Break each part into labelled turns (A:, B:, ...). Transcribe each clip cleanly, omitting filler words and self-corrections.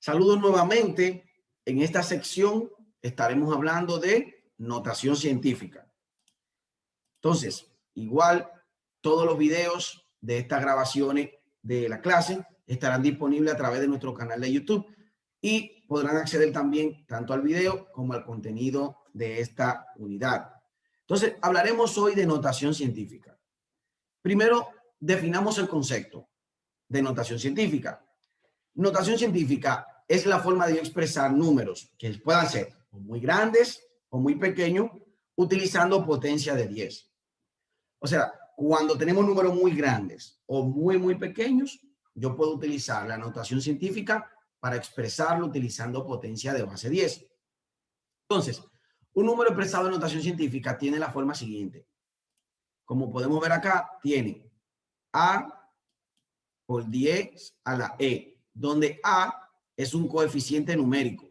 A: Saludos nuevamente. En esta sección estaremos hablando de notación científica. Entonces, igual, todos los videos de estas grabaciones de la clase estarán disponibles a través de nuestro canal de YouTube y podrán acceder también tanto al video como al contenido de esta unidad. Entonces, hablaremos hoy de notación científica. Primero, definamos el concepto de notación científica. Notación científica es la forma de expresar números que puedan ser muy grandes o muy pequeños utilizando potencia de 10. O sea, cuando tenemos números muy grandes o muy pequeños, yo puedo utilizar la notación científica para expresarlo utilizando potencia de base 10. Entonces, un número expresado en notación científica tiene la forma siguiente. Como podemos ver acá, tiene A por 10 a la E, donde A es un coeficiente numérico.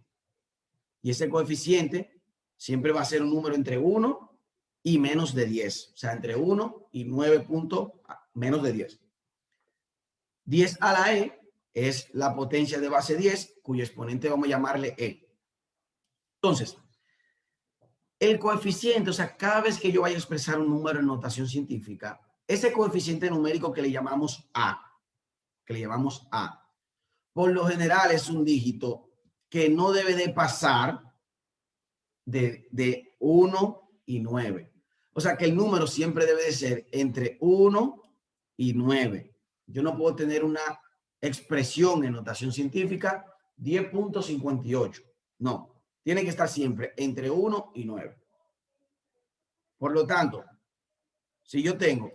A: Y ese coeficiente siempre va a ser un número entre 1 y menos de 10. O sea, entre 1 y 9 puntos menos de 10. 10 a la E es la potencia de base 10, cuyo exponente vamos a llamarle E. Entonces, el coeficiente, o sea, cada vez que yo vaya a expresar un número en notación científica, ese coeficiente numérico que le llamamos A, por lo general es un dígito que no debe de pasar de 1 y 9. O sea que el número siempre debe de ser entre 1 y 9. Yo no puedo tener una expresión en notación científica 10.58. No, tiene que estar siempre entre 1 y 9. Por lo tanto, si yo tengo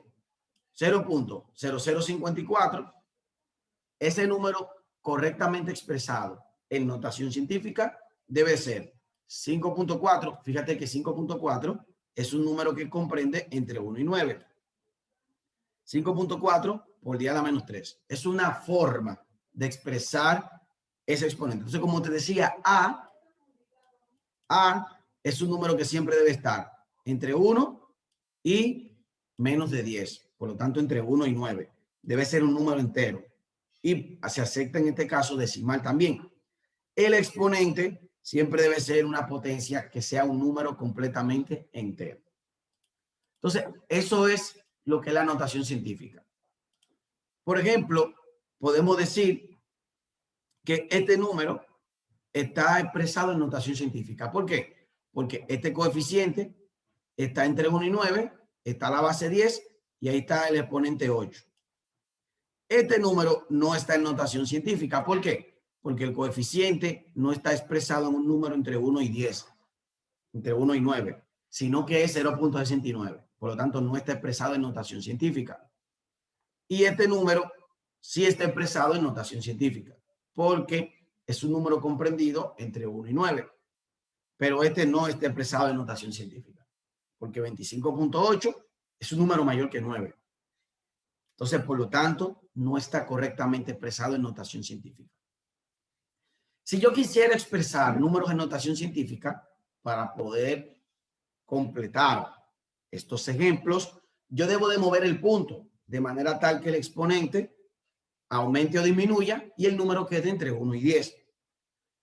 A: 0.0054, ese número correctamente expresado en notación científica debe ser 5.4. Fíjate que 5.4 es un número que comprende entre 1 y 9. 5.4 por 10 a la menos 3. Es una forma de expresar ese exponente. Entonces, como te decía, A es un número que siempre debe estar entre 1 y menos de 10. Por lo tanto, entre 1 y 9. Debe ser un número entero. Y se acepta en este caso decimal también. El exponente siempre debe ser una potencia que sea un número completamente entero. Entonces, eso es lo que es la notación científica. Por ejemplo, podemos decir que este número está expresado en notación científica. ¿Por qué? Porque este coeficiente está entre 1 y 9, está la base 10 y ahí está el exponente 8. Este número no está en notación científica. ¿Por qué? Porque el coeficiente no está expresado en un número entre 1 y 10, entre 1 y 9, sino que es 0.69. Por lo tanto, no está expresado en notación científica. Y este número sí está expresado en notación científica, porque es un número comprendido entre 1 y 9. Pero este no está expresado en notación científica, porque 25.8 es un número mayor que 9. Entonces, por lo tanto, no está correctamente expresado en notación científica. Si yo quisiera expresar números en notación científica para poder completar estos ejemplos, yo debo de mover el punto de manera tal que el exponente aumente o disminuya y el número quede entre 1 y 10.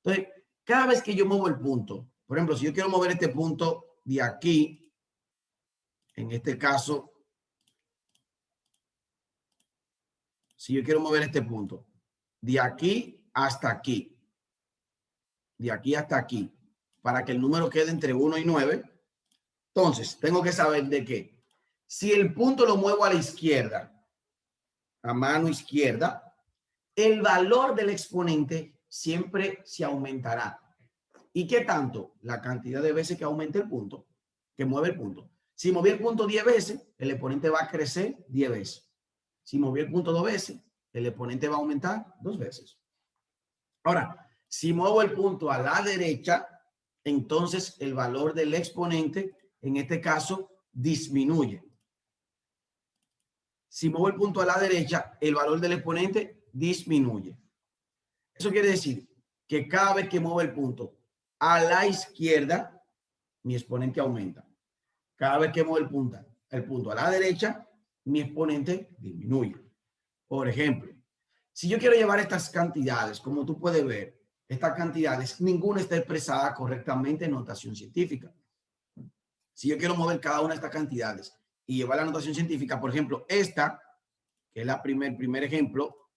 A: Entonces, cada vez que yo muevo el punto, por ejemplo, si yo quiero mover este punto de aquí, en este caso, si yo quiero mover este punto de aquí hasta aquí, de aquí hasta aquí, para que el número quede entre 1 y 9, entonces tengo que saber de qué. Si el punto lo muevo a la izquierda, a mano izquierda, el valor del exponente siempre se aumentará. ¿Y qué tanto? La cantidad de veces que aumente el punto, que mueve el punto. Si moví el punto 10 veces, el exponente va a crecer 10 veces. Si moví el punto 2 veces, el exponente va a aumentar 2 veces. Ahora, si muevo el punto a la derecha, entonces el valor del exponente, en este caso, disminuye. Si muevo el punto a la derecha, el valor del exponente disminuye. Eso quiere decir que cada vez que muevo el punto a la izquierda, mi exponente aumenta. Cada vez que muevo el punto a la derecha, mi exponente disminuye. Por ejemplo, si yo quiero llevar estas cantidades, como tú puedes ver, estas cantidades, ninguna está expresada correctamente en notación científica. Si yo quiero mover cada una de estas cantidades y llevar la notación científica, por ejemplo, esta, que es la primer ejemplo,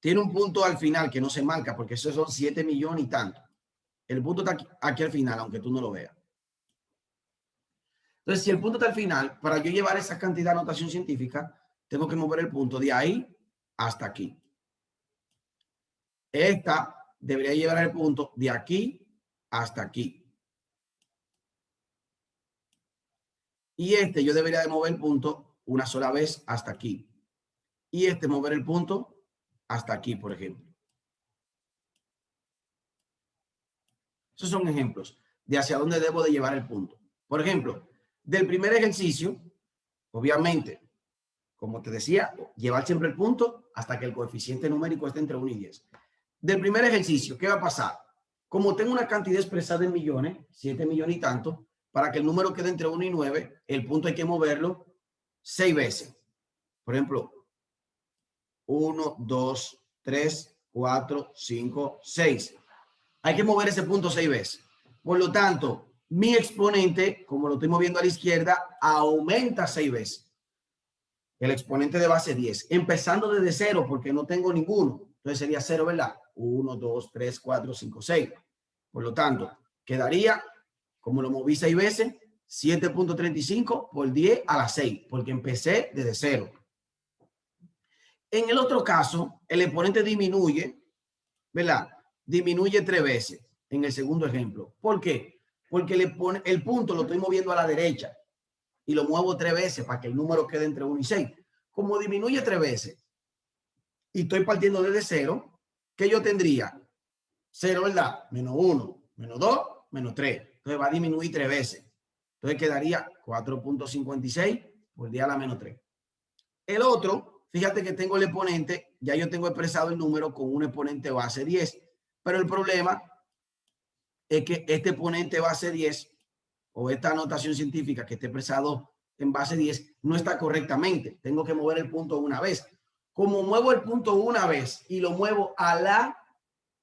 A: tiene un punto al final que no se marca porque esos son 7 millones y tanto. El punto está aquí al final, aunque tú no lo veas. Entonces, si el punto está al final, para yo llevar esa cantidad de notación científica, tengo que mover el punto de ahí hasta aquí. Esta debería llevar el punto de aquí hasta aquí. Y este yo debería de mover el punto una sola vez hasta aquí. Y este mover el punto hasta aquí, por ejemplo. Esos son ejemplos de hacia dónde debo de llevar el punto. Por ejemplo, del primer ejercicio, obviamente, como te decía, llevar siempre el punto hasta que el coeficiente numérico esté entre 1 y 10. Del primer ejercicio, ¿qué va a pasar? Como tengo una cantidad expresada en millones, 7 millones y tanto, para que el número quede entre 1 y 9, el punto hay que moverlo 6 veces. Por ejemplo, 1, 2, 3, 4, 5, 6. Hay que mover ese punto 6 veces. Por lo tanto, mi exponente, como lo estoy moviendo a la izquierda, aumenta 6 veces. El exponente de base 10, empezando desde 0 porque no tengo ninguno. Entonces sería 0, ¿verdad? 1, 2, 3, 4, 5, 6. Por lo tanto, quedaría, como lo moví 6 veces, 7.35 por 10 a la 6, porque empecé desde 0. En el otro caso, el exponente disminuye, ¿verdad? Disminuye 3 veces en el segundo ejemplo. ¿Por qué? Porque el punto lo estoy moviendo a la derecha y lo muevo 3 veces para que el número quede entre 1 y 6. Como disminuye 3 veces y estoy partiendo desde 0, ¿qué yo tendría? 0, ¿verdad? Menos 1, menos 2, menos 3. Entonces va a disminuir 3 veces. Entonces quedaría 4.56 por 10 a la menos 3. El otro, fíjate que tengo el exponente, ya yo tengo expresado el número con un exponente base 10. Pero el problema es que este exponente base 10 o esta notación científica que esté expresado en base 10 no está correctamente. Tengo que mover el punto una vez. Como muevo el punto una vez y lo muevo a la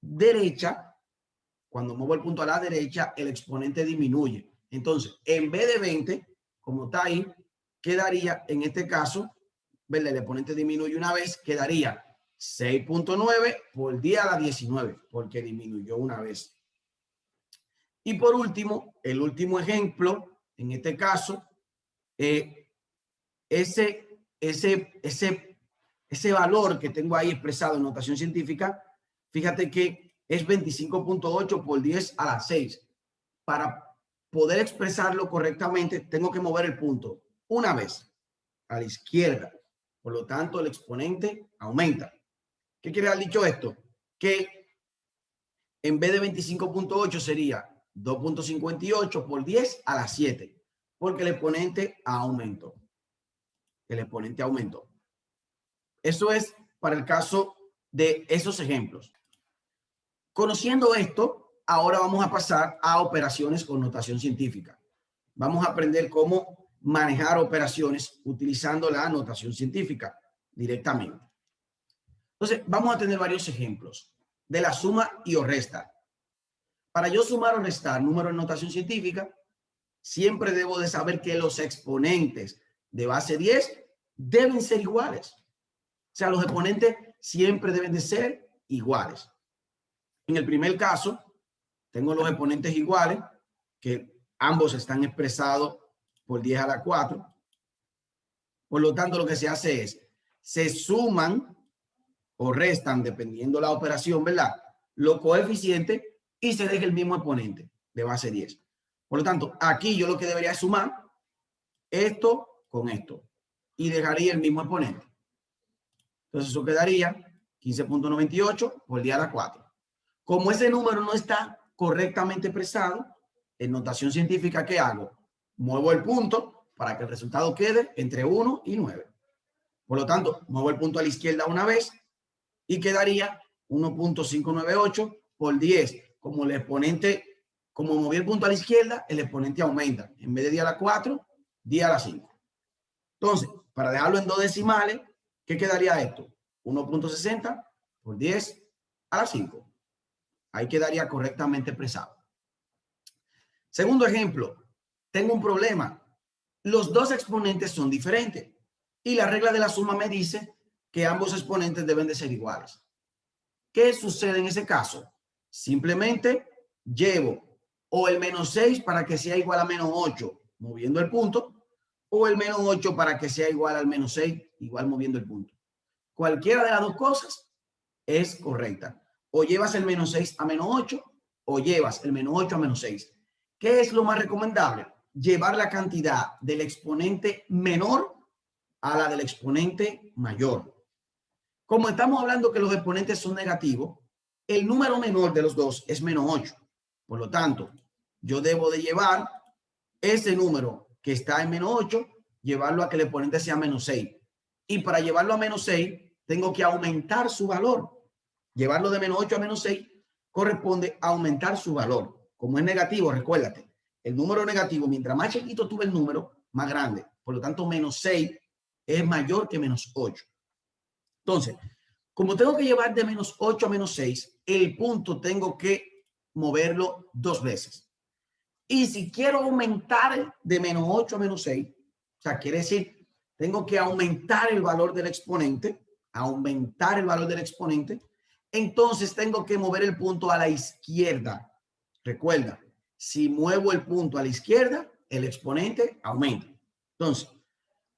A: derecha, cuando muevo el punto a la derecha, el exponente disminuye. Entonces, en vez de 20, como está ahí, quedaría, en este caso, ¿verdad? El exponente disminuye una vez, quedaría 6.9 por 10 a la 19, porque disminuyó una vez. Y por último, el último ejemplo, en este caso, ese valor que tengo ahí expresado en notación científica, fíjate que es 25.8 por 10 a la 6. Para poder expresarlo correctamente, tengo que mover el punto una vez a la izquierda. Por lo tanto, el exponente aumenta. ¿Qué quiere haber dicho esto? Que en vez de 25.8 sería 2.58 por 10 a la 7, porque el exponente aumentó. El exponente aumentó. Eso es para el caso de esos ejemplos. Conociendo esto, ahora vamos a pasar a operaciones con notación científica. Vamos a aprender cómo manejar operaciones utilizando la notación científica directamente. Entonces, vamos a tener varios ejemplos de la suma y o resta. Para yo sumar o restar números en notación científica, siempre debo de saber que los exponentes de base 10 deben ser iguales. O sea, los exponentes siempre deben de ser iguales. En el primer caso, tengo los exponentes iguales, que ambos están expresados por 10 a la 4. Por lo tanto, lo que se hace es, se suman o restan, dependiendo la operación, ¿verdad? Los coeficientes y se deja el mismo exponente de base 10. Por lo tanto, aquí yo lo que debería sumar esto con esto y dejaría el mismo exponente. Entonces eso quedaría 15.98 por 10 a la 4. Como ese número no está correctamente expresado, en notación científica, ¿qué hago? Muevo el punto para que el resultado quede entre 1 y 9. Por lo tanto, muevo el punto a la izquierda una vez y quedaría 1.598 por 10. Como el exponente, como moví el punto a la izquierda, el exponente aumenta. En vez de 10 a la 4, 10 a la 5. Entonces, para dejarlo en dos decimales, ¿qué quedaría esto? 1.60 por 10 a la 5. Ahí quedaría correctamente expresado. Segundo ejemplo, tengo un problema. Los dos exponentes son diferentes y la regla de la suma me dice que ambos exponentes deben de ser iguales. ¿Qué sucede en ese caso? Simplemente llevo o el menos 6 para que sea igual a menos 8, moviendo el punto, o el menos 8 para que sea igual al menos 6, igual moviendo el punto. Cualquiera de las dos cosas es correcta. O llevas el menos 6 a menos 8, o llevas el menos 8 a menos 6. ¿Qué es lo más recomendable? Llevar la cantidad del exponente menor a la del exponente mayor. Como estamos hablando que los exponentes son negativos, el número menor de los dos es menos 8. Por lo tanto, yo debo de llevar ese número que está en menos 8, llevarlo a que el exponente sea menos 6. Y para llevarlo a menos 6, tengo que aumentar su valor. Llevarlo de menos 8 a menos 6 corresponde a aumentar su valor. Como es negativo, recuérdate, el número negativo, mientras más chiquito tuve el número, más grande. Por lo tanto, menos 6 es mayor que menos 8. Entonces, como tengo que llevar de menos 8 a menos 6, el punto tengo que moverlo 2 veces. Y si quiero aumentar de menos 8 a menos 6, o sea, quiere decir, tengo que aumentar el valor del exponente, entonces tengo que mover el punto a la izquierda. Recuerda, si muevo el punto a la izquierda, el exponente aumenta. Entonces,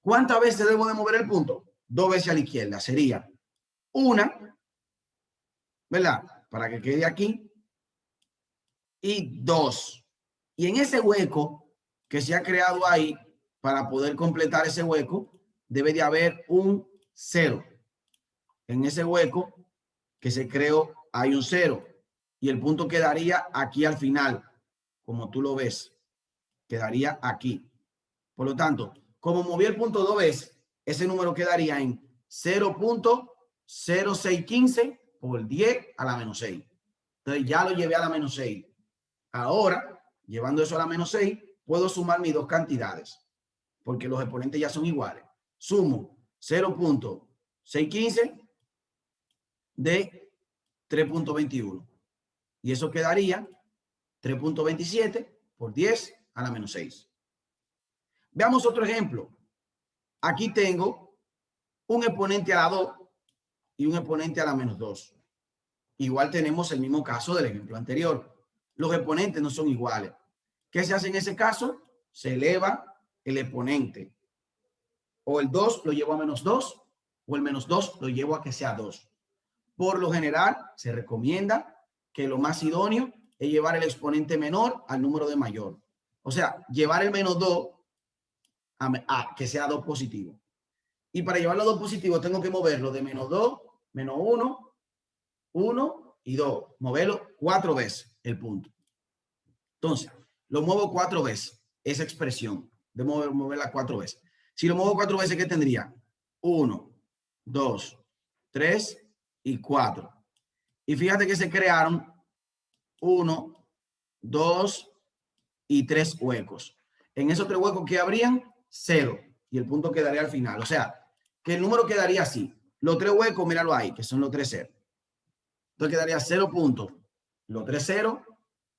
A: ¿cuántas veces debo de mover el punto? 2 veces a la izquierda. Sería una, ¿verdad? Para que quede aquí. Y 2. Y en ese hueco que se ha creado ahí, para poder completar ese hueco, debe de haber un 0. En ese hueco que se creó hay un 0. Y el punto quedaría aquí al final, como tú lo ves. Quedaría aquí. Por lo tanto, como moví el punto 2 veces, ese número quedaría en 0.0615 por 10 a la menos 6. Entonces ya lo llevé a la menos 6. Ahora, llevando eso a la menos 6, puedo sumar mis dos cantidades, porque los exponentes ya son iguales. Sumo 0.615 de 3.21. Y eso quedaría 3.27 por 10 a la menos 6. Veamos otro ejemplo. Aquí tengo un exponente a la 2 y un exponente a la menos 2. Igual tenemos el mismo caso del ejemplo anterior. Los exponentes no son iguales. ¿Qué se hace en ese caso? Se eleva el exponente. O el 2 lo llevo a menos 2, o el menos 2 lo llevo a que sea 2. Por lo general, se recomienda que lo más idóneo es llevar el exponente menor al número de mayor. O sea, llevar el menos 2 a que sea 2 positivo. Y para llevarlo a 2 positivo tengo que moverlo de menos 2, menos 1, 1 y 2. Moverlo 4 veces el punto. Entonces, lo muevo 4 veces. Esa expresión de moverla 4 veces. Si lo muevo 4 veces, ¿qué tendría? 1, 2, 3 y 4. Y fíjate que se crearon 1, 2 y 3 huecos. En esos 3 huecos, ¿qué habrían? 0. Y el punto quedaría al final. O sea, que el número quedaría así. Los 3 huecos, míralo ahí, que son los 3 ceros. Entonces quedaría 0 puntos. Los 3 ceros,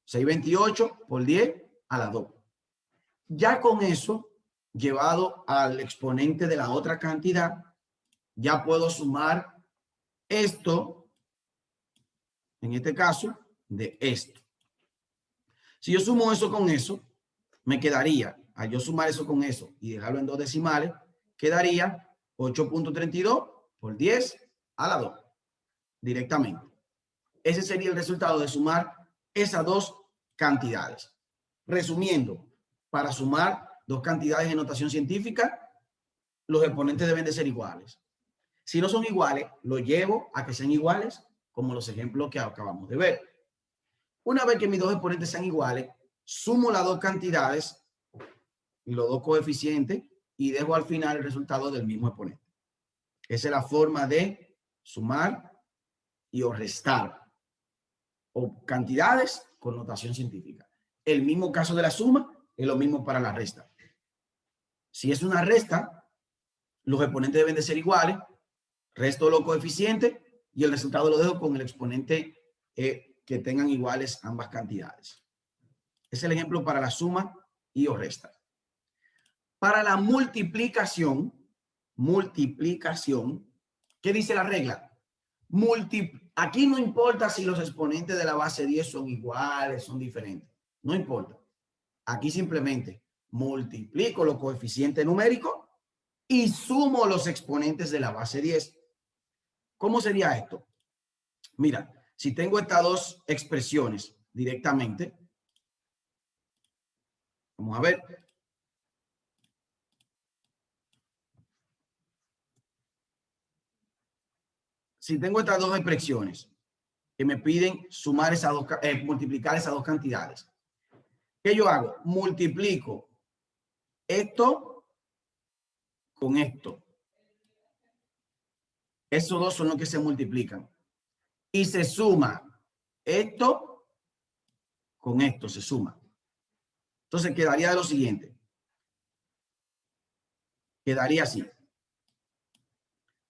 A: 628 por 10 a la 2. Ya con eso, llevado al exponente de la otra cantidad, ya puedo sumar esto, en este caso, de esto. Si yo sumo eso con eso, me quedaría, al yo sumar eso con eso y dejarlo en 2 decimales, quedaría 8.32 por 10 a la 2, directamente. Ese sería el resultado de sumar esas dos cantidades. Resumiendo, para sumar dos cantidades en notación científica, los exponentes deben de ser iguales. Si no son iguales, lo llevo a que sean iguales, como los ejemplos que acabamos de ver. Una vez que mis dos exponentes sean iguales, sumo las dos cantidades y los dos coeficientes y dejo al final el resultado del mismo exponente. Esa es la forma de sumar y o restar, o cantidades con notación científica. El mismo caso de la suma es lo mismo para la resta. Si es una resta, los exponentes deben de ser iguales, resto los coeficientes y el resultado lo dejo con el exponente que tengan iguales ambas cantidades. Es el ejemplo para la suma y o resta. Para la multiplicación, ¿qué dice la regla? Aquí no importa si los exponentes de la base 10 son iguales, son diferentes. No importa. Aquí simplemente multiplico los coeficientes numéricos y sumo los exponentes de la base 10. ¿Cómo sería esto? Mira, si tengo estas dos expresiones directamente, vamos a ver. Si tengo estas dos expresiones que me piden sumar esas dos, multiplicar esas dos cantidades, ¿qué yo hago? Multiplico esto con esto. Esos dos son los que se multiplican. Y se suma esto con esto, se suma. Entonces quedaría de lo siguiente. Quedaría así.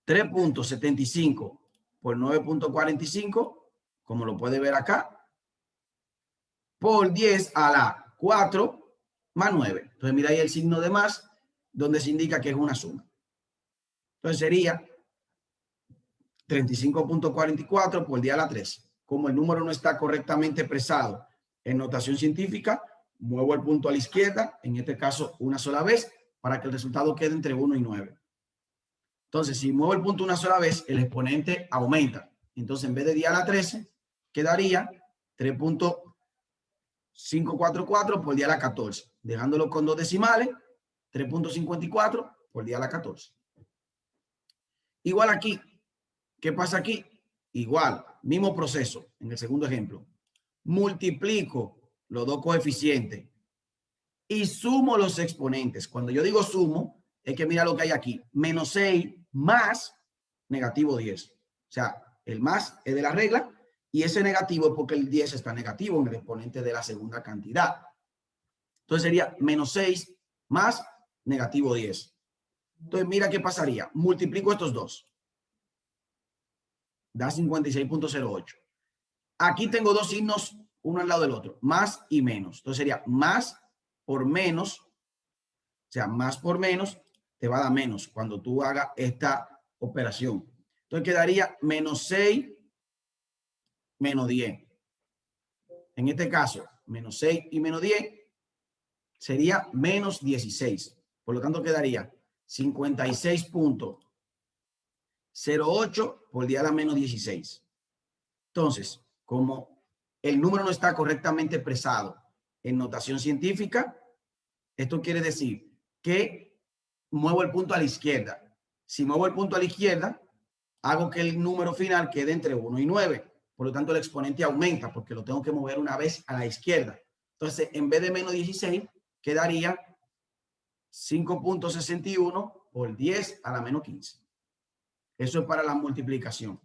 A: 3.75 por 9.45, como lo puede ver acá, por 10 a la 4 más 9. Entonces mira ahí el signo de más, donde se indica que es una suma. Entonces sería 35.44 por 10 a la 3. Como el número no está correctamente expresado en notación científica, muevo el punto a la izquierda, en este caso una sola vez, para que el resultado quede entre 1 y 9. Entonces, si muevo el punto una sola vez, el exponente aumenta. Entonces, en vez de 10 a la 13, quedaría 3.544 por 10 a la 14. Dejándolo con dos decimales, 3.54 por 10 a la 14. Igual aquí. ¿Qué pasa aquí? Igual, mismo proceso en el segundo ejemplo. Multiplico los dos coeficientes y sumo los exponentes. Cuando yo digo sumo, es que mira lo que hay aquí. Menos 6 más negativo 10. O sea, el más es de la regla y ese negativo es porque el 10 está negativo en el exponente de la segunda cantidad. Entonces sería menos 6 más negativo 10. Entonces mira qué pasaría. Multiplico estos dos. Da 56.08. Aquí tengo dos signos, uno al lado del otro, más y menos. Entonces sería más por menos, o sea, más por menos te va a dar menos cuando tú hagas esta operación. Entonces quedaría menos 6 menos 10. En este caso, menos 6 y menos 10 sería menos 16. Por lo tanto, quedaría 56.08 por 10 a la menos 16. Entonces, como el número no está correctamente expresado en notación científica, esto quiere decir que muevo el punto a la izquierda. Si muevo el punto a la izquierda, hago que el número final quede entre 1 y 9. Por lo tanto, el exponente aumenta porque lo tengo que mover una vez a la izquierda. Entonces, en vez de menos 16, quedaría 5.61 por 10 a la menos 15. Eso es para la multiplicación.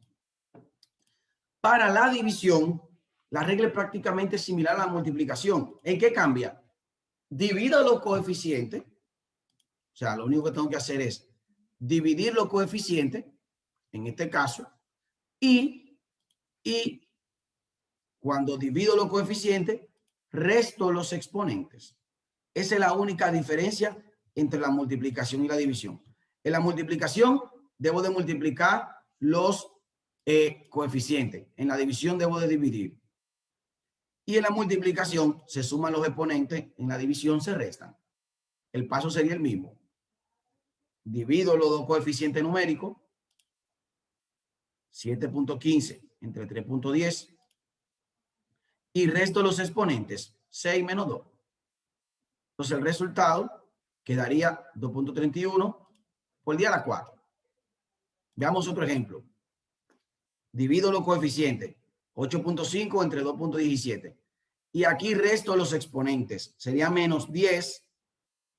A: Para la división, la regla es prácticamente similar a la multiplicación. ¿En qué cambia? Divido los coeficientes. O sea, lo único que tengo que hacer es dividir los coeficientes, en este caso, y cuando divido los coeficientes, resto los exponentes. Esa es la única diferencia entre la multiplicación y la división. En la multiplicación debo de multiplicar los coeficientes. En la división debo de dividir. Y en la multiplicación se suman los exponentes, en la división se restan. El paso sería el mismo. Divido los dos coeficientes numéricos, 7.15 entre 3.10, y resto los exponentes, 6 menos 2. Entonces el resultado quedaría 2.31 por 10 a la 4. Veamos otro ejemplo. Divido los coeficientes, 8.5 entre 2.17. Y aquí resto los exponentes. Sería menos 10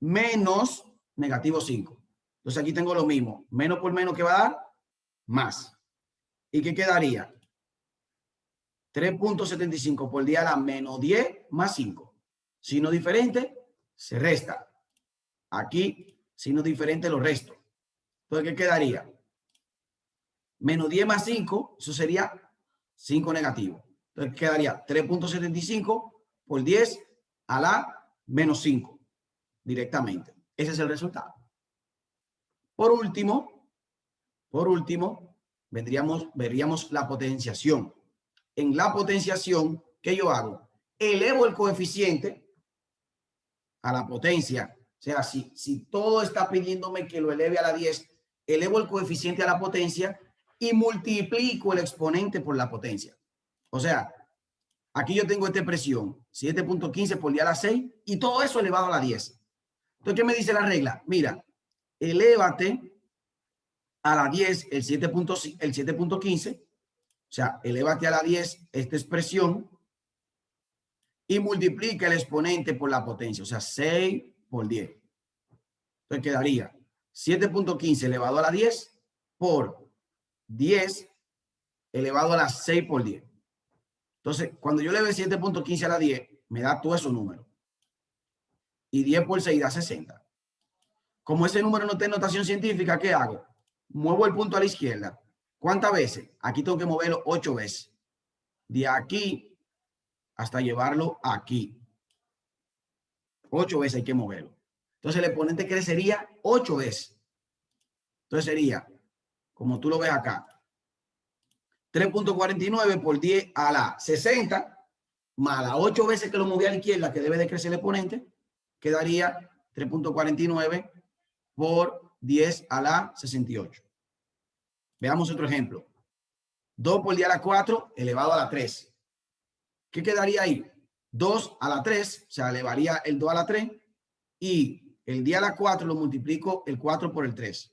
A: menos negativo 5. Entonces aquí tengo lo mismo. Menos por menos, ¿qué va a dar? Más. ¿Y qué quedaría? 3.75 por 10 a la menos 10 más 5. Signo diferente, se resta. Aquí, signo diferente, lo resto. Entonces, ¿qué quedaría? Menos 10 más 5, eso sería 5 negativo. Entonces quedaría 3.75 por 10 a la menos 5 directamente. Ese es el resultado. Por último, veríamos la potenciación. En la potenciación, ¿qué yo hago? Elevo el coeficiente a la potencia. O sea, si todo está pidiéndome que lo eleve a la 10, elevo el coeficiente a la potencia y multiplico el exponente por la potencia. O sea, aquí yo tengo esta expresión, 7.15 por 10 a la 6, y todo eso elevado a la 10. Entonces, ¿qué me dice la regla? Mira, elévate a la 10 el 7.15, o sea, elévate a la 10 esta expresión y multiplica el exponente por la potencia, o sea, 6 por 10. Entonces quedaría 7.15 elevado a la 10 por 10 elevado a la 6 por 10. Entonces, cuando yo eleve 7.15 a la 10, me da todos esos números. Y 10 por 6 da 60. Como ese número no está en notación científica, ¿qué hago? Muevo el punto a la izquierda. ¿Cuántas veces? Aquí tengo que moverlo 8 veces. De aquí hasta llevarlo aquí. 8 veces hay que moverlo. Entonces el exponente crecería 8 veces. Entonces sería, como tú lo ves acá, 3.49 por 10 a la 60, más las 8 veces que lo moví a la izquierda, que debe de crecer el exponente, quedaría 3.49 por 10 a la 68. Veamos otro ejemplo. 2 por 10 a la 4 elevado a la 3. ¿Qué quedaría ahí? 2 a la 3, o sea, elevaría el 2 a la 3 y el 10 a la 4 lo multiplico el 4 por el 3.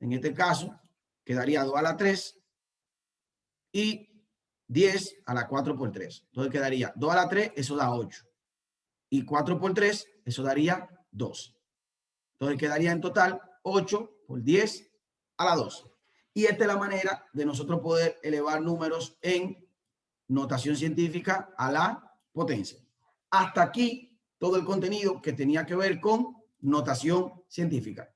A: En este caso, quedaría 2 a la 3 y 10 a la 4 por 3. Entonces quedaría 2 a la 3, eso da 8. Y 4 por 3, eso daría 2. Entonces quedaría en total 8 por 10 a la 2. Y esta es la manera de nosotros poder elevar números en notación científica a la potencia. Hasta aquí todo el contenido que tenía que ver con notación científica.